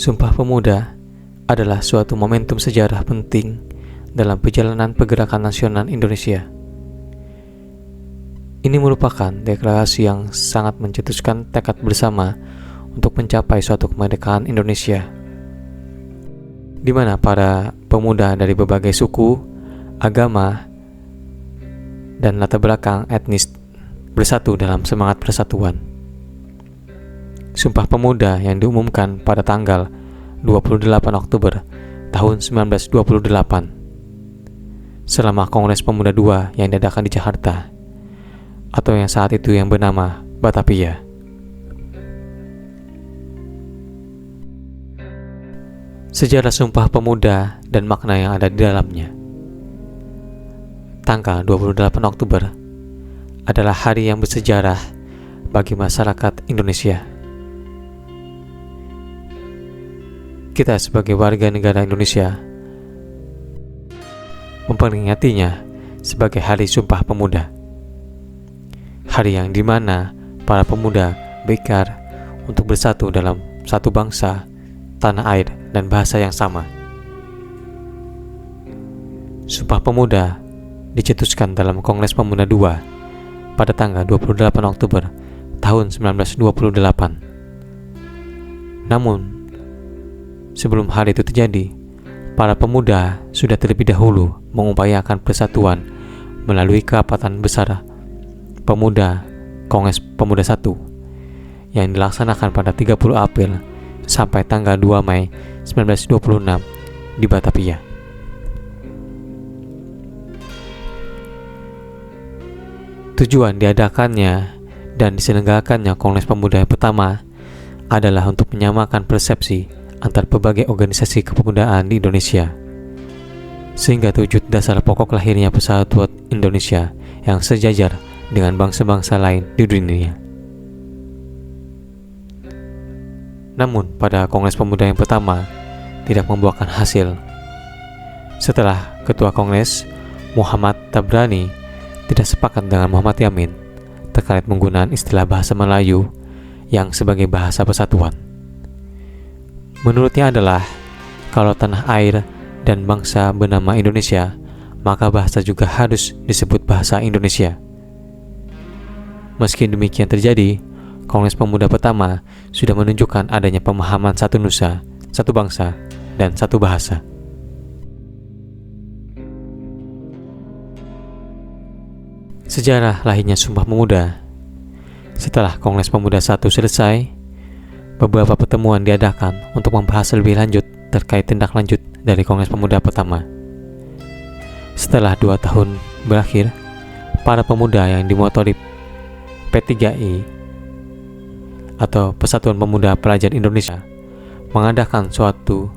Sumpah Pemuda adalah suatu momentum sejarah penting dalam perjalanan pergerakan nasional Indonesia. Ini merupakan deklarasi yang sangat mencetuskan tekad bersama untuk mencapai suatu kemerdekaan Indonesia, di mana para pemuda dari berbagai suku, agama, dan latar belakang etnis bersatu dalam semangat persatuan. Sumpah Pemuda yang diumumkan pada tanggal 28 Oktober tahun 1928 selama Kongres Pemuda II yang diadakan di Jakarta, atau yang saat itu yang bernama Batavia. Sejarah Sumpah Pemuda dan makna yang ada di dalamnya. Tanggal 28 Oktober adalah hari yang bersejarah bagi masyarakat Indonesia. Kita sebagai warga negara Indonesia memperingatinya sebagai Hari Sumpah Pemuda. Hari yang dimana para pemuda berikhtiar untuk bersatu dalam satu bangsa, tanah air, dan bahasa yang sama. Sumpah Pemuda dicetuskan dalam Kongres Pemuda II pada tanggal 28 Oktober tahun 1928. Namun, sebelum hari itu terjadi, para pemuda sudah terlebih dahulu mengupayakan persatuan melalui kerapatan besar Pemuda Kongres Pemuda I yang dilaksanakan pada 30 April sampai tanggal 2 Mei 1926 di Batavia. Tujuan diadakannya dan diselenggarakannya Kongres Pemuda yang pertama adalah untuk menyamakan persepsi antar berbagai organisasi kepemudaan di Indonesia, sehingga terwujud dasar pokok lahirnya persatuan Indonesia yang sejajar dengan bangsa-bangsa lain di dunia. Namun pada Kongres Pemuda yang pertama tidak membuahkan hasil. Setelah Ketua Kongres Muhammad Tabrani tidak sepakat dengan Muhammad Yamin terkait penggunaan istilah bahasa Melayu yang sebagai bahasa persatuan. Menurutnya adalah kalau tanah air dan bangsa bernama Indonesia, maka bahasa juga harus disebut bahasa Indonesia. Meski demikian terjadi, Kongres Pemuda pertama sudah menunjukkan adanya pemahaman satu nusa, satu bangsa, dan satu bahasa. Sejarah lahirnya Sumpah Pemuda. Setelah Kongres Pemuda I selesai, beberapa pertemuan diadakan untuk membahas lebih lanjut terkait tindak lanjut dari Kongres Pemuda pertama. Setelah 2 tahun berakhir, para pemuda yang dimotori P3I atau Persatuan Pemuda Pelajar Indonesia mengadakan suatu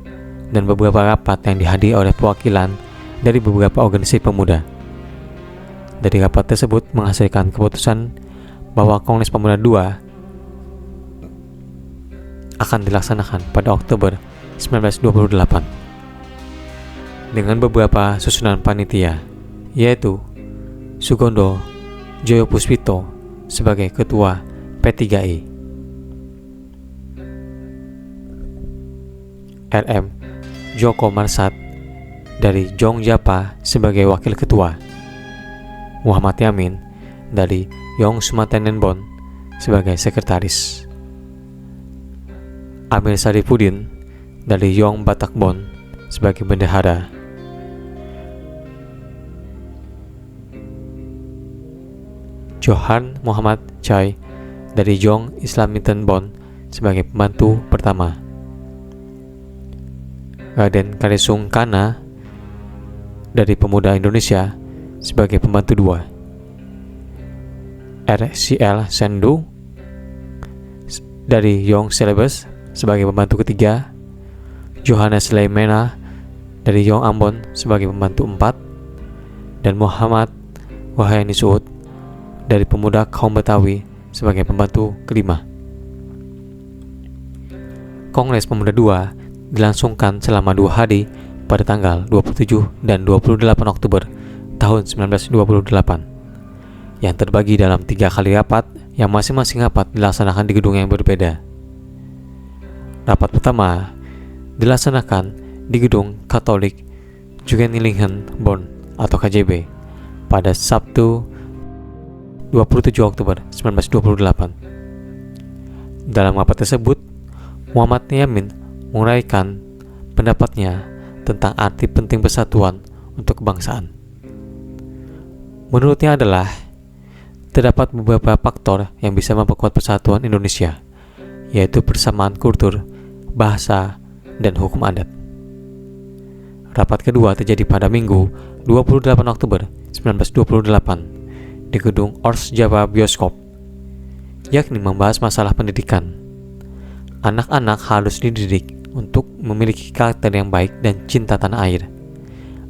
dan beberapa rapat yang dihadiri oleh perwakilan dari beberapa organisasi pemuda. Dari rapat tersebut menghasilkan keputusan bahwa Kongres Pemuda II akan dilaksanakan pada Oktober 1928 dengan beberapa susunan panitia, yaitu Sugondo Joyopuspito sebagai Ketua P3I, RM Joko Marsat dari Jongjapa sebagai Wakil Ketua, Muhammad Yamin dari Yong Sumatenenbon sebagai Sekretaris, Amir Saripudin dari Yong Batakbon sebagai Bendahara, Johan Muhammad Chai dari Yong Islamitenbon sebagai pembantu pertama, Raden Karesung Kana dari Pemuda Indonesia sebagai pembantu 2, RCL Sendu dari Yong Celebes sebagai pembantu ketiga, Johannes Leimena dari Yong Ambon sebagai pembantu 4, dan Muhammad Wahyani Suud dari Pemuda Kaum Betawi sebagai pembantu kelima. Kongres Pemuda II dilangsungkan selama 2 hari pada tanggal 27 dan 28 Oktober tahun 1928 yang terbagi dalam 3 kali rapat yang masing-masing rapat dilaksanakan di gedung yang berbeda. Rapat pertama dilaksanakan di Gedung Katolik Jugendlichen Bonn atau KJB pada Sabtu 27 Oktober 1928. Dalam rapat tersebut, Muhammad Yamin menguraikan pendapatnya tentang arti penting persatuan untuk kebangsaan. Menurutnya adalah terdapat beberapa faktor yang bisa memperkuat persatuan Indonesia, yaitu persamaan kultur, bahasa, dan hukum adat. Rapat kedua terjadi pada Minggu 28 Oktober 1928 di Gedung Ors Java Bioskop, yakni membahas masalah pendidikan. Anak-anak harus dididik untuk memiliki karakter yang baik dan cinta tanah air.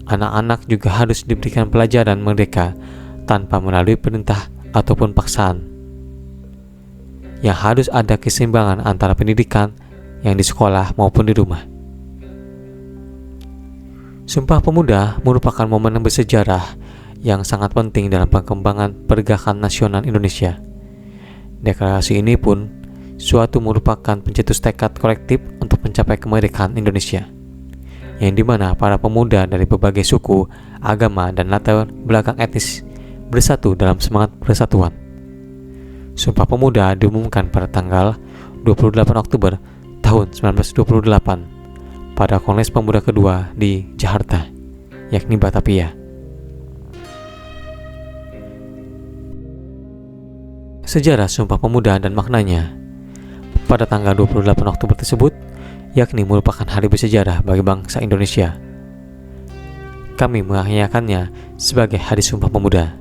Anak-anak juga harus diberikan pelajaran merdeka tanpa melalui perintah ataupun paksaan. Yang harus ada keseimbangan antara pendidikan yang di sekolah maupun di rumah. Sumpah Pemuda merupakan momen yang bersejarah yang sangat penting dalam perkembangan pergerakan nasional Indonesia. Deklarasi ini pun suatu merupakan pencetus tekad kolektif untuk mencapai kemerdekaan Indonesia, yang dimana para pemuda dari berbagai suku, agama, dan latar belakang etnis bersatu dalam semangat persatuan. Sumpah Pemuda diumumkan pada tanggal 28 Oktober tahun 1928 pada Kongres Pemuda kedua di Jakarta, yakni Batavia. Sejarah Sumpah Pemuda dan maknanya. Pada tanggal 28 Oktober tersebut, yakni merupakan hari bersejarah bagi bangsa Indonesia. Kami merayakannya sebagai Hari Sumpah Pemuda,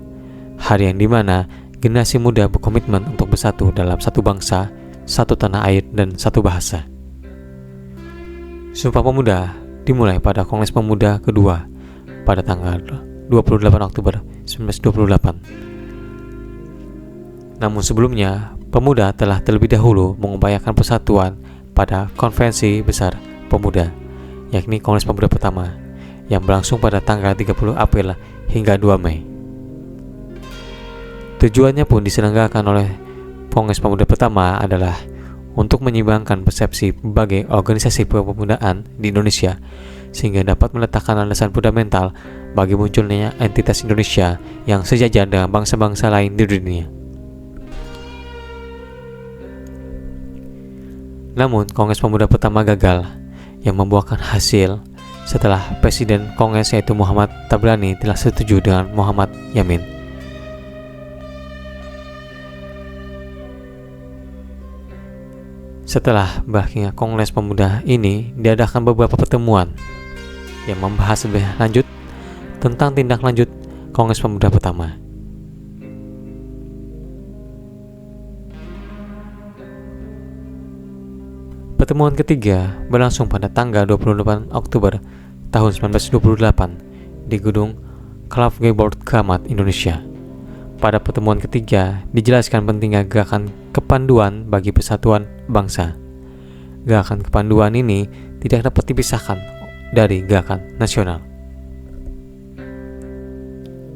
hari yang dimana generasi muda berkomitmen untuk bersatu dalam satu bangsa, satu tanah air, dan satu bahasa. Sumpah Pemuda dimulai pada Kongres Pemuda kedua pada tanggal 28 Oktober 1928. Namun sebelumnya, pemuda telah terlebih dahulu mengupayakan persatuan pada Konvensi Besar Pemuda, yakni Kongres Pemuda pertama, yang berlangsung pada tanggal 30 April hingga 2 Mei. Tujuannya pun diselenggarakan oleh Kongres Pemuda pertama adalah untuk menyeimbangkan persepsi berbagai organisasi kepemudaan di Indonesia, sehingga dapat meletakkan landasan fundamental bagi munculnya entitas Indonesia yang sejajar dengan bangsa-bangsa lain di dunia. Namun, Kongres Pemuda pertama gagal, yang membuahkan hasil setelah Presiden Kongres yaitu Muhammad Tabrani telah setuju dengan Muhammad Yamin. Setelah berakhirnya Kongres Pemuda ini, diadakan beberapa pertemuan yang membahas lebih lanjut tentang tindak lanjut Kongres Pemuda pertama. Pertemuan ketiga berlangsung pada tanggal 28 Oktober tahun 1928 di Gedung Klagenfurt Kramat, Indonesia. Pada pertemuan ketiga dijelaskan pentingnya gerakan kepanduan bagi persatuan bangsa. Gerakan kepanduan ini tidak dapat dipisahkan dari gerakan nasional.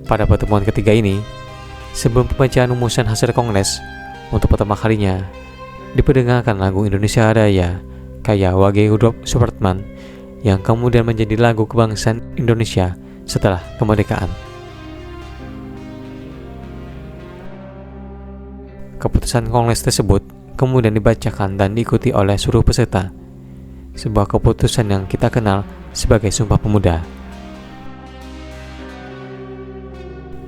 Pada pertemuan ketiga ini, sebelum pembacaan rumusan hasil kongres, untuk pertama kalinya diperdengarkan lagu Indonesia Raya karya W.G. Rudolf Supratman yang kemudian menjadi lagu kebangsaan Indonesia setelah kemerdekaan. Keputusan kongres tersebut kemudian dibacakan dan diikuti oleh seluruh peserta. Sebuah keputusan yang kita kenal sebagai Sumpah Pemuda.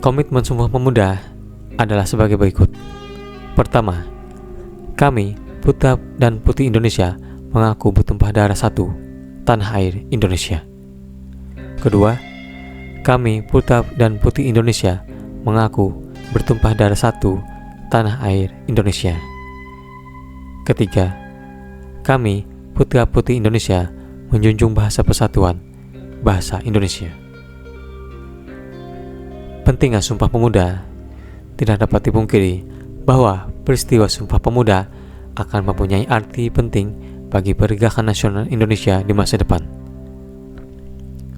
Komitmen Sumpah Pemuda adalah sebagai berikut. Pertama, kami, putra dan putri Indonesia, mengaku bertumpah darah satu, tanah air Indonesia. Kedua, kami, putra dan putri Indonesia, mengaku bertumpah darah satu, tanah air Indonesia. Ketiga, kami, putra-putri Indonesia, menjunjung bahasa persatuan, bahasa Indonesia. Pentingnya Sumpah Pemuda. Tidak dapat dipungkiri bahwa peristiwa Sumpah Pemuda akan mempunyai arti penting bagi pergerakan nasional Indonesia di masa depan.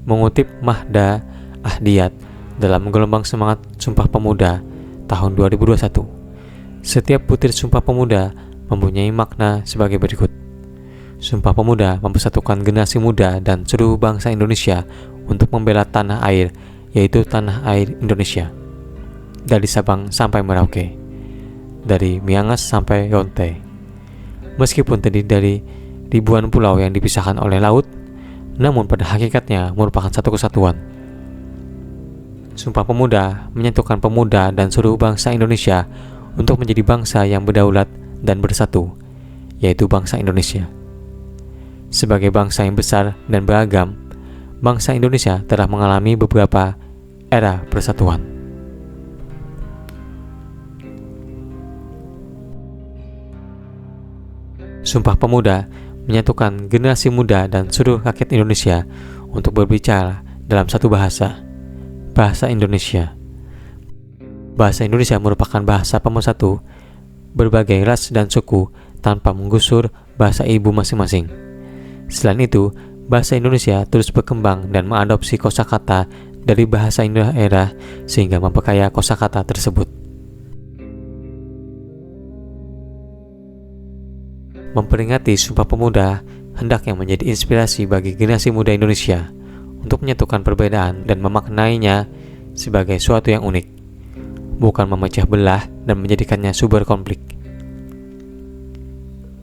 Mengutip Mahda Ahdiyat dalam gelombang semangat Sumpah Pemuda tahun 2021, setiap butir Sumpah Pemuda mempunyai makna sebagai berikut. Sumpah Pemuda mempersatukan generasi muda dan seluruh bangsa Indonesia untuk membela tanah air, yaitu tanah air Indonesia. Dari Sabang sampai Merauke, dari Miangas sampai Ronte. Meskipun terdiri dari ribuan pulau yang dipisahkan oleh laut, namun pada hakikatnya merupakan satu kesatuan. Sumpah Pemuda menyatukan pemuda dan seluruh bangsa Indonesia untuk menjadi bangsa yang berdaulat dan bersatu, yaitu bangsa Indonesia. Sebagai bangsa yang besar dan beragam, bangsa Indonesia telah mengalami beberapa era persatuan. Sumpah Pemuda menyatukan generasi muda dan seluruh rakyat Indonesia untuk berbicara dalam satu bahasa, bahasa Indonesia. Bahasa Indonesia merupakan bahasa pemersatu berbagai ras dan suku tanpa menggusur bahasa ibu masing-masing. Selain itu, bahasa Indonesia terus berkembang dan mengadopsi kosakata dari bahasa daerah sehingga memperkaya kosakata tersebut. Memperingati Sumpah Pemuda hendaknya menjadi inspirasi bagi generasi muda Indonesia untuk menyatukan perbedaan dan memaknainya sebagai suatu yang unik, bukan memecah belah dan menjadikannya sumber konflik.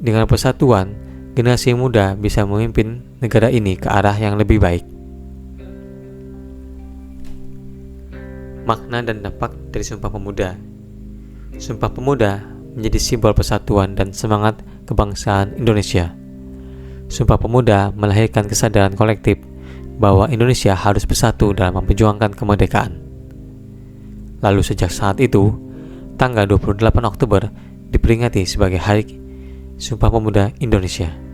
Dengan persatuan, generasi muda bisa memimpin negara ini ke arah yang lebih baik. Makna dan dampak dari Sumpah Pemuda. Sumpah Pemuda menjadi simbol persatuan dan semangat kebangsaan Indonesia. Sumpah Pemuda melahirkan kesadaran kolektif bahwa Indonesia harus bersatu dalam memperjuangkan kemerdekaan. Lalu sejak saat itu, tanggal 28 Oktober diperingati sebagai Hari Sumpah Pemuda Indonesia.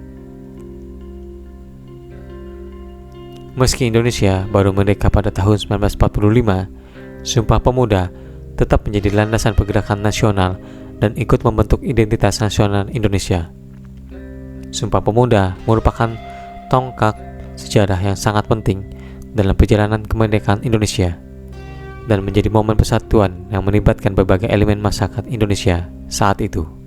Meski Indonesia baru merdeka pada tahun 1945, Sumpah Pemuda tetap menjadi landasan pergerakan nasional dan ikut membentuk identitas nasional Indonesia. Sumpah Pemuda merupakan tonggak sejarah yang sangat penting dalam perjalanan kemerdekaan Indonesia dan menjadi momen persatuan yang melibatkan berbagai elemen masyarakat Indonesia saat itu.